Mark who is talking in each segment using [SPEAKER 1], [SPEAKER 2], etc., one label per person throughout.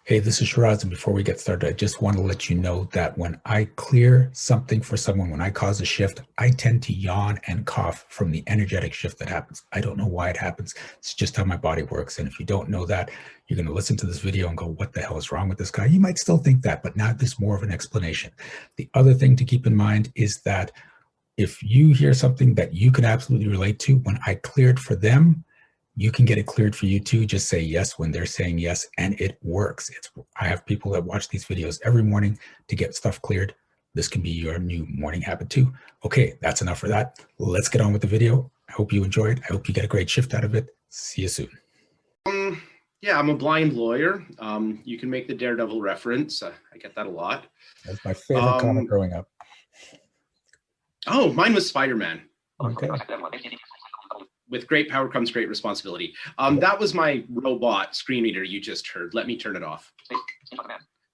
[SPEAKER 1] Hey, this is Shiraz, and before we get started, I just want to let you know that when I clear something for someone, when I cause a shift, I tend to yawn and cough from the energetic shift that happens. I don't know why it happens. It's just how my body works. And if you don't know that, you're going to listen to this video and go, what the hell is wrong with this guy? You might still think that, but now there's more of an explanation. The other thing to keep in mind is that if you hear something that you can absolutely relate to, when I cleared for them, you can get it cleared for you too. Just say yes when they're saying yes, and it works. I have people that watch these videos every morning to get stuff cleared. This can be your new morning habit too. Okay, that's enough for that. Let's get on with the video. I hope you enjoy it. I hope you get a great shift out of it. See you soon.
[SPEAKER 2] Yeah, I'm a blind lawyer. You can make the Daredevil reference. I get that a lot.
[SPEAKER 1] That's my favorite comic growing up.
[SPEAKER 2] Oh, mine was Spider-Man.
[SPEAKER 1] Okay.
[SPEAKER 2] With great power comes great responsibility. That was my robot screen reader you just heard. Let me turn it off.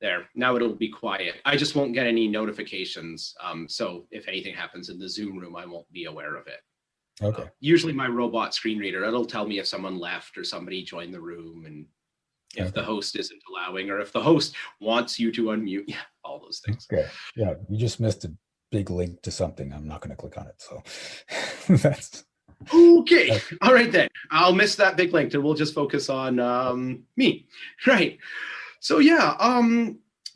[SPEAKER 2] There, now it'll be quiet. I just won't get any notifications. So if anything happens in the Zoom room, I won't be aware of it.
[SPEAKER 1] Okay.
[SPEAKER 2] Usually my robot screen reader, it'll tell me if someone left or somebody joined the room and if the host isn't allowing or if the host wants you to unmute. Yeah, all those things.
[SPEAKER 1] Okay. Yeah, you just missed a big link to something. I'm not going to click on it. So that's
[SPEAKER 2] okay. All right, then. I'll miss that big link and we'll just focus on me. Right. So yeah,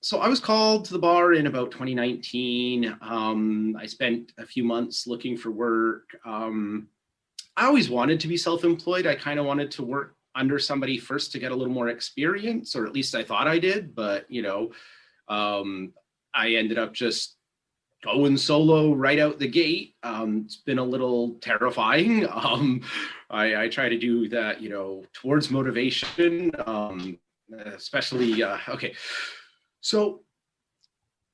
[SPEAKER 2] so I was called to the bar in about 2019. I spent a few months looking for work. I always wanted to be self-employed. I kind of wanted to work under somebody first to get a little more experience, or at least I thought I did. But, I ended up just going solo right out the gate. It's been a little terrifying. I try to do that, towards motivation, especially, okay. So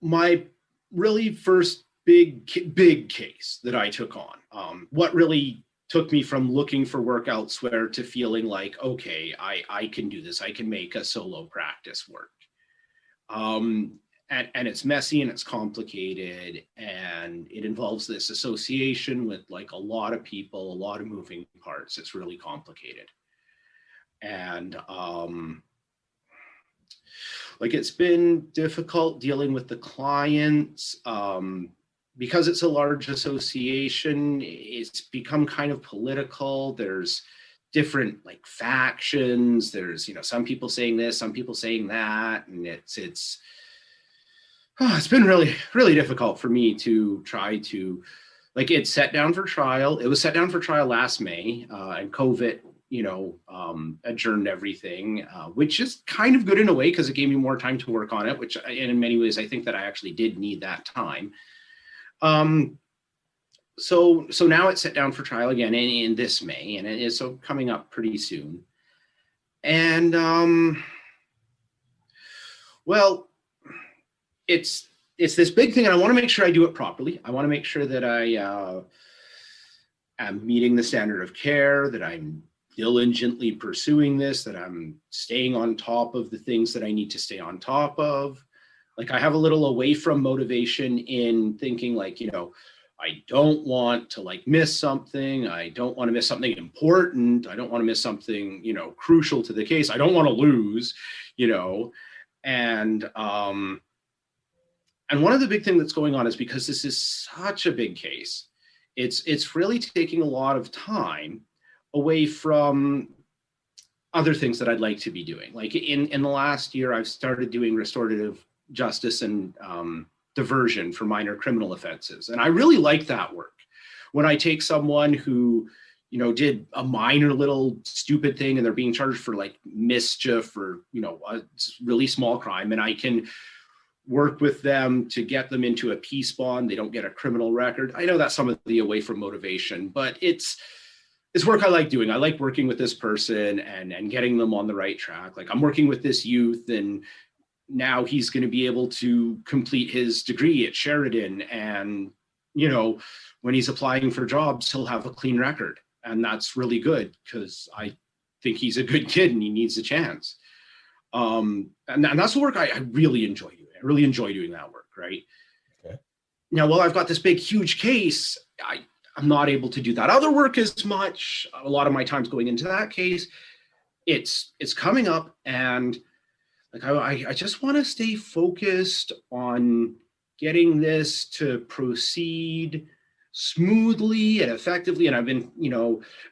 [SPEAKER 2] my really first big case that I took on, what really took me from looking for work elsewhere to feeling like, okay, I can do this. I can make a solo practice work. And it's messy and it's complicated and it involves this association with like a lot of people, a lot of moving parts. It's really complicated. And it's been difficult dealing with the clients because it's a large association. It's become kind of political. There's different factions. There's some people saying this, some people saying that, and it's been really difficult for me to try to it's set down for trial. It was set down for trial last May, and COVID adjourned everything, which is kind of good in a way because it gave me more time to work on it, which and in many ways I think that I actually did need that time. So now it's set down for trial again in this May, and it is so coming up pretty soon. And well, it's this big thing, and I want to make sure I do it properly. I want to make sure that I am meeting the standard of care, that I'm diligently pursuing this, that I'm staying on top of the things that I need to stay on top of. I have a little away from motivation in thinking I don't want to miss something. I don't want to miss something important. I don't want to miss something, crucial to the case. I don't want to lose, and one of the big things that's going on is because this is such a big case, it's really taking a lot of time away from other things that I'd like to be doing. In the last year, I've started doing restorative justice and diversion for minor criminal offenses. And I really like that work. When I take someone who, did a minor little stupid thing and they're being charged for mischief or, a really small crime, and I can work with them to get them into a peace bond. They don't get a criminal record. I know that's some of the away from motivation, but it's work I like doing. I like working with this person and getting them on the right track. I'm working with this youth, and now he's going to be able to complete his degree at Sheridan. And, when he's applying for jobs, he'll have a clean record. And that's really good because I think he's a good kid and he needs a chance. And that's the work I really enjoy doing. I really enjoy doing that work, right?
[SPEAKER 1] Okay.
[SPEAKER 2] Now, while I've got this big, huge case, I'm not able to do that other work as much. A lot of my time's going into that case. It's coming up, and Like I just want to stay focused on getting this to proceed smoothly and effectively. And I've been,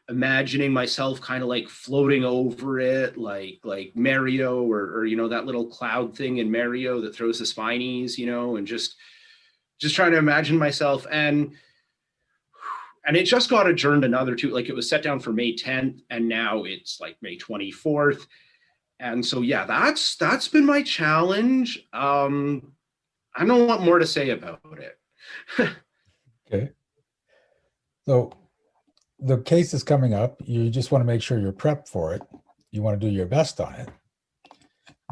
[SPEAKER 2] imagining myself kind of like floating over it, like Mario, or that little cloud thing in Mario that throws the spinies, and just trying to imagine myself. And it just got adjourned another two. Like, it was set down for May 10th, and now it's like May 24th. And so, yeah, that's been my challenge. I don't want more to say about it.
[SPEAKER 1] Okay. So the case is coming up. You just want to make sure you're prepped for it. You want to do your best on it,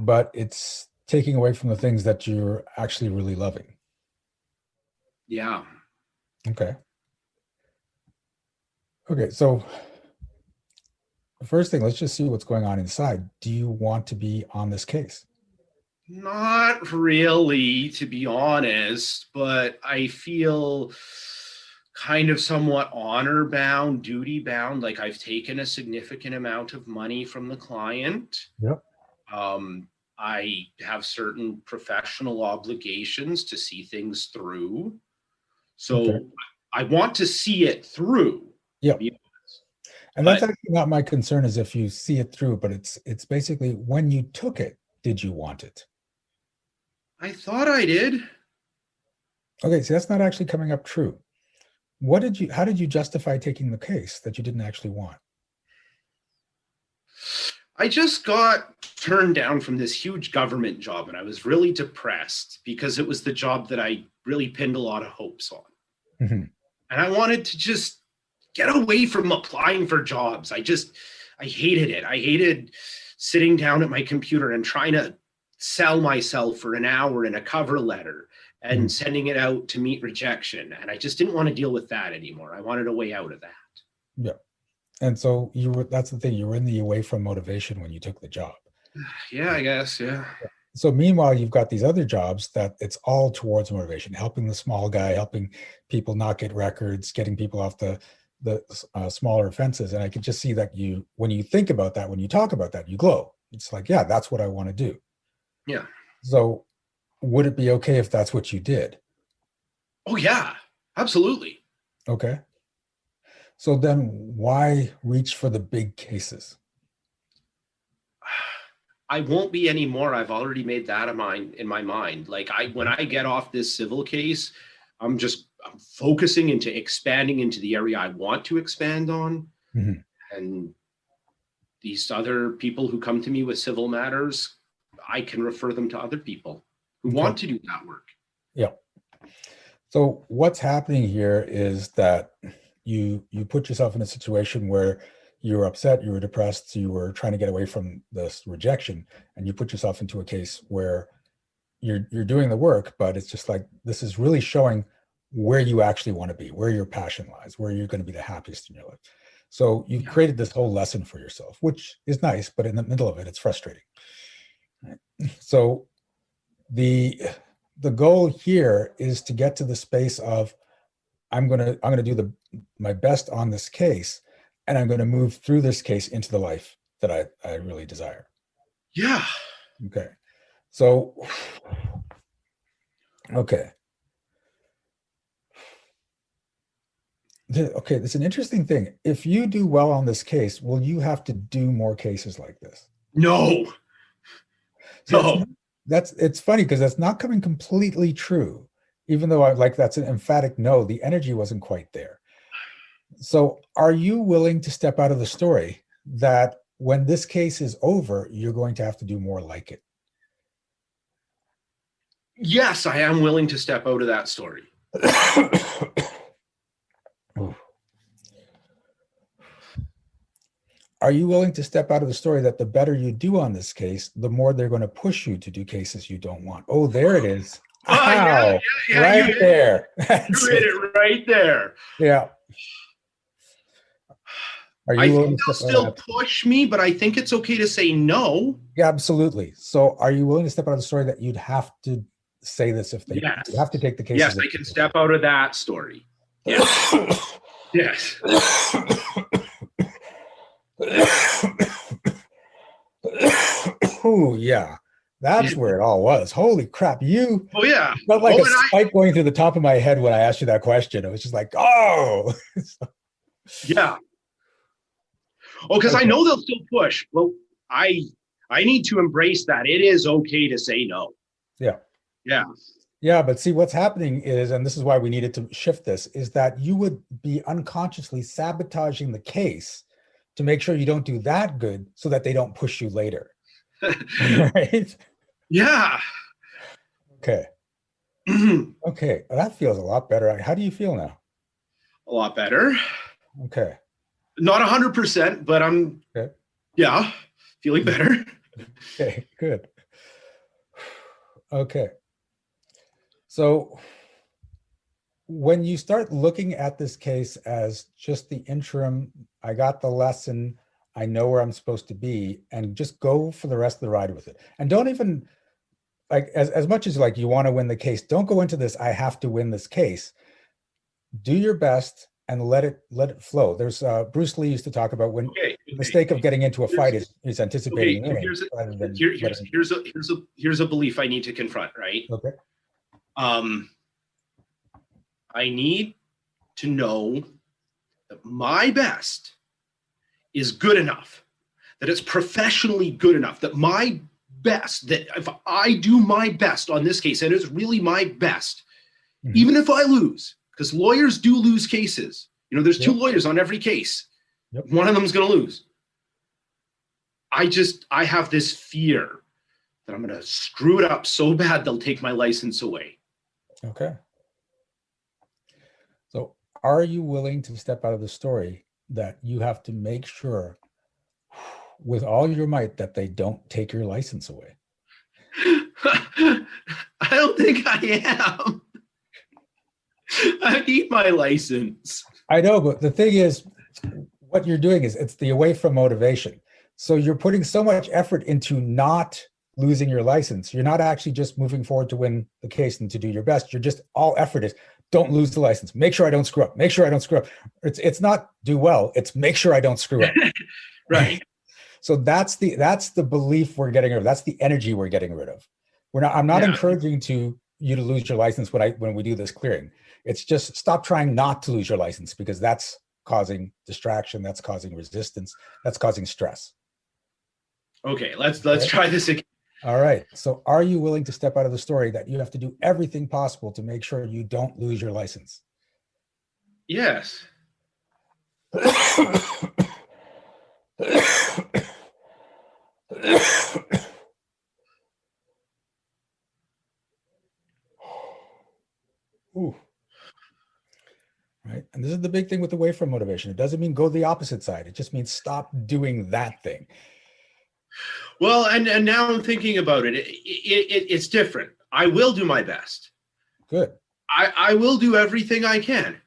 [SPEAKER 1] but it's taking away from the things that you're actually really loving.
[SPEAKER 2] Yeah.
[SPEAKER 1] Okay. Okay. So the first thing, let's just see what's going on inside. Do you want to be on this case?
[SPEAKER 2] Not really, to be honest, but I feel kind of somewhat honor bound, duty bound. Like, I've taken a significant amount of money from the client.
[SPEAKER 1] Yep.
[SPEAKER 2] I have certain professional obligations to see things through. So
[SPEAKER 1] Okay.
[SPEAKER 2] I want to see it through.
[SPEAKER 1] Yep. And that's
[SPEAKER 2] But
[SPEAKER 1] actually not my concern, is if you see it through, but it's basically, when you took it, did you want it?
[SPEAKER 2] I thought I did.
[SPEAKER 1] Okay, so that's not actually coming up true. How did you justify taking the case that you didn't actually want?
[SPEAKER 2] I just got turned down from this huge government job, and I was really depressed because it was the job that I really pinned a lot of hopes on.
[SPEAKER 1] Mm-hmm.
[SPEAKER 2] And I wanted to just get away from applying for jobs. I hated it. I hated sitting down at my computer and trying to sell myself for an hour in a cover letter and
[SPEAKER 1] Mm-hmm.
[SPEAKER 2] sending it out to meet rejection. And I just didn't want to deal with that anymore. I wanted a way out of that.
[SPEAKER 1] Yeah. And so that's the thing, you were in the away from motivation when you took the job.
[SPEAKER 2] Yeah, I guess. Yeah.
[SPEAKER 1] So meanwhile, you've got these other jobs that it's all towards motivation, helping the small guy, helping people not get records, getting people off the smaller offenses. And I could just see that when you think about that, when you talk about that, you glow. It's like, yeah, that's what I want to do.
[SPEAKER 2] Yeah.
[SPEAKER 1] So would it be okay if that's what you did?
[SPEAKER 2] Oh, yeah, absolutely.
[SPEAKER 1] Okay. So then why reach for the big cases?
[SPEAKER 2] I won't be anymore. I've already made that in my mind. Like, when I get off this civil case, I'm focusing into expanding into the area I want to expand on.
[SPEAKER 1] Mm-hmm.
[SPEAKER 2] And these other people who come to me with civil matters, I can refer them to other people who want to do that work.
[SPEAKER 1] Yeah. So what's happening here is that you put yourself in a situation where you were upset, you were depressed, you were trying to get away from this rejection, and you put yourself into a case where you're doing the work, but it's just like, this is really showing where you actually want to be, where your passion lies, where you're going to be the happiest in your life. So you've created this whole lesson for yourself, which is nice, but in the middle of it, it's frustrating. Right? So the goal here is to get to the space of, I'm gonna do my best on this case, and I'm going to move through this case into the life that I really desire.
[SPEAKER 2] Yeah.
[SPEAKER 1] Okay. So, okay. Okay, it's an interesting thing. If you do well on this case, will you have to do more cases like this?
[SPEAKER 2] No.
[SPEAKER 1] So it's funny because that's not coming completely true, even though that's an emphatic no. The energy wasn't quite there. So are you willing to step out of the story that when this case is over, you're going to have to do more like it?
[SPEAKER 2] Yes, I am willing to step out of that story.
[SPEAKER 1] Are you willing to step out of the story that the better you do on this case, the more they're going to push you to do cases you don't want? Oh, there it is.
[SPEAKER 2] Oh, yeah,
[SPEAKER 1] right there.
[SPEAKER 2] You hit it right there.
[SPEAKER 1] Yeah.
[SPEAKER 2] I think they'll still push me, but I think it's okay to say no.
[SPEAKER 1] Yeah, absolutely. So are you willing to step out of the story that you'd have to say this if they have to take the case?
[SPEAKER 2] Yes, I can step out of that story. Yes. Yes.
[SPEAKER 1] Oh, yeah. That's
[SPEAKER 2] Yeah.
[SPEAKER 1] where it all was. Holy crap. You
[SPEAKER 2] Oh yeah.
[SPEAKER 1] felt like
[SPEAKER 2] Oh,
[SPEAKER 1] a
[SPEAKER 2] and I
[SPEAKER 1] spike going through the top of my head when I asked you that question. It was just like, oh.
[SPEAKER 2] yeah. Oh, because I
[SPEAKER 1] Okay.
[SPEAKER 2] know they'll still push. Well, I I need to embrace that. It is okay to say no.
[SPEAKER 1] Yeah.
[SPEAKER 2] Yeah.
[SPEAKER 1] Yeah, but see, what's happening is, and this is why we needed to shift this, is that you would be unconsciously sabotaging the case to make sure you don't do that good so that they don't push you later. Right?
[SPEAKER 2] Yeah.
[SPEAKER 1] Okay.
[SPEAKER 2] A
[SPEAKER 1] Okay. That feels a lot better. How do you feel now?
[SPEAKER 2] lot better.
[SPEAKER 1] Okay.
[SPEAKER 2] Not 100%, but I'm,
[SPEAKER 1] Okay.
[SPEAKER 2] yeah, feeling better.
[SPEAKER 1] Okay. Good. Okay. So when you start looking at this case as just the interim, I got the lesson, I know where I'm supposed to be, and just go for the rest of the ride with it. And don't even like as much as like you want to win the case, don't go into this, I have to win this case. Do your best and let it flow. There's Bruce Lee used to talk about when
[SPEAKER 2] Okay.
[SPEAKER 1] the
[SPEAKER 2] Okay.
[SPEAKER 1] mistake of getting into a fight
[SPEAKER 2] Here's,
[SPEAKER 1] is anticipating
[SPEAKER 2] okay. So
[SPEAKER 1] winning rather than letting.
[SPEAKER 2] here's a belief I need to confront, right?
[SPEAKER 1] Okay.
[SPEAKER 2] Um, I need to know that my best is good enough, that it's professionally good enough, that my best, that if I do my best on this case, and it's really my best,
[SPEAKER 1] Mhm.
[SPEAKER 2] even if I lose, because lawyers do lose cases. You know, there's two
[SPEAKER 1] Yep.
[SPEAKER 2] lawyers on every case.
[SPEAKER 1] Yep.
[SPEAKER 2] One of them is going to lose. I have this fear that I'm going to screw it up so bad they'll take my license away.
[SPEAKER 1] Okay. So are you willing to step out of the story that you have to make sure with all your might that they don't take your license away?
[SPEAKER 2] I don't think I am. I need my license.
[SPEAKER 1] I know, but the thing is, what you're doing is it's the away from motivation. So you're putting so much effort into not losing your license. You're not actually just moving forward to win the case and to do your best. You're just all effort is don't lose the license. Make sure I don't screw up. Make sure I don't screw up. It's not do well. It's make sure I don't screw up.
[SPEAKER 2] Right.
[SPEAKER 1] So that's the belief we're getting rid of. That's the energy we're getting rid of. We're not. I'm not
[SPEAKER 2] Yeah.
[SPEAKER 1] encouraging you to lose your license when we do this clearing. It's just stop trying not to lose your license because that's causing distraction. That's causing resistance. That's causing stress.
[SPEAKER 2] Okay. Let's
[SPEAKER 1] Okay.
[SPEAKER 2] try this again.
[SPEAKER 1] All right. So are you willing to step out of the story that you have to do everything possible to make sure you don't lose your license?
[SPEAKER 2] Yes.
[SPEAKER 1] Ooh. Right. And this is the big thing with away from motivation. It doesn't mean go the opposite side. It just means stop doing that thing.
[SPEAKER 2] Well, and now I'm thinking about it. It's different. I will do my best.
[SPEAKER 1] Good.
[SPEAKER 2] I will do everything I can.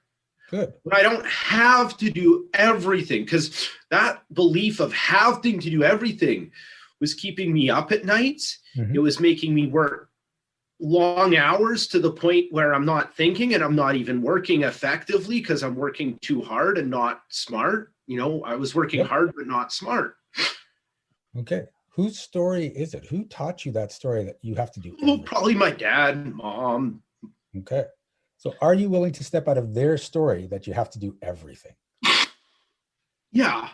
[SPEAKER 1] Good.
[SPEAKER 2] But I don't have to do everything because that belief of having to do everything was keeping me up at nights. It
[SPEAKER 1] Mm-hmm.
[SPEAKER 2] was making me work long hours to the point where I'm not thinking and I'm not even working effectively because I'm working too hard and not smart. You know, I was working
[SPEAKER 1] Yep.
[SPEAKER 2] hard but not smart.
[SPEAKER 1] Okay. Whose story is it? Who taught you that story that you have to do
[SPEAKER 2] Well,
[SPEAKER 1] everything?
[SPEAKER 2] probably my dad, mom.
[SPEAKER 1] Okay. So are you willing to step out of their story that you have to do everything?
[SPEAKER 2] Yeah.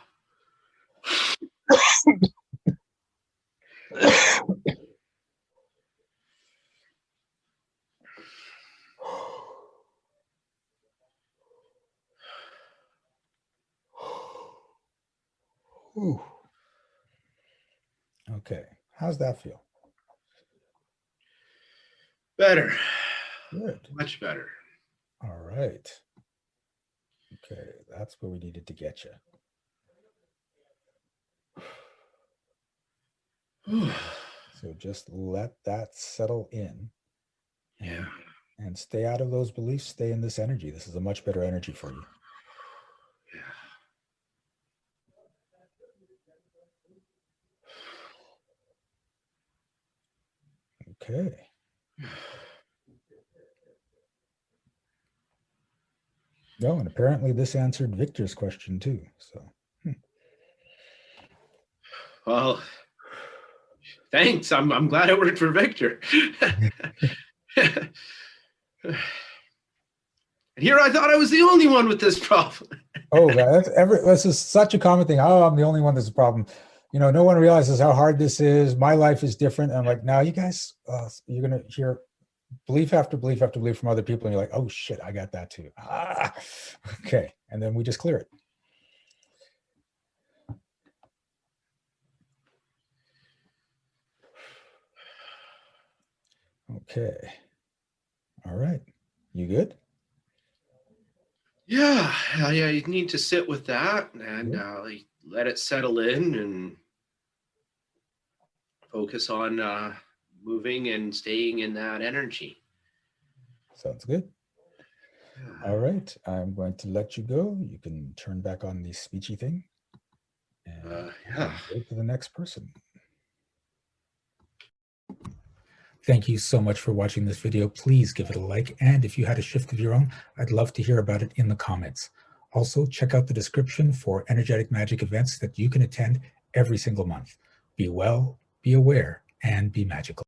[SPEAKER 1] Ooh. Okay. How's that feel?
[SPEAKER 2] Better.
[SPEAKER 1] Good.
[SPEAKER 2] Much better.
[SPEAKER 1] All right. Okay. That's where we needed to get you. So just let that settle in
[SPEAKER 2] Yeah.
[SPEAKER 1] and stay out of those beliefs, stay in this energy. This is a much better energy for you.
[SPEAKER 2] Yeah.
[SPEAKER 1] Okay. No, and apparently this answered Victor's question too. So
[SPEAKER 2] Well, Thanks. I'm glad it worked for Victor. And here I thought I was the only one with this problem.
[SPEAKER 1] Oh, this is such a common thing. Oh, I'm the only one that's a problem. You know, no one realizes how hard this is. My life is different. And I'm like, now you guys, you're going to hear belief after belief after belief from other people. And you're like, oh shit, I got that too. Okay. And then we just clear it. Okay. All right. You good?
[SPEAKER 2] Yeah, you need to sit with that and like, let it settle in and focus on moving and staying in that energy.
[SPEAKER 1] Sounds good. All right. I'm going to let you go. You can turn back on the speechy thing. And go to the next person. Thank you so much for watching this video. Please give it a like. And if you had a shift of your own, I'd love to hear about it in the comments. Also, check out the description for energetic magic events that you can attend every single month. Be well, be aware, and be magical.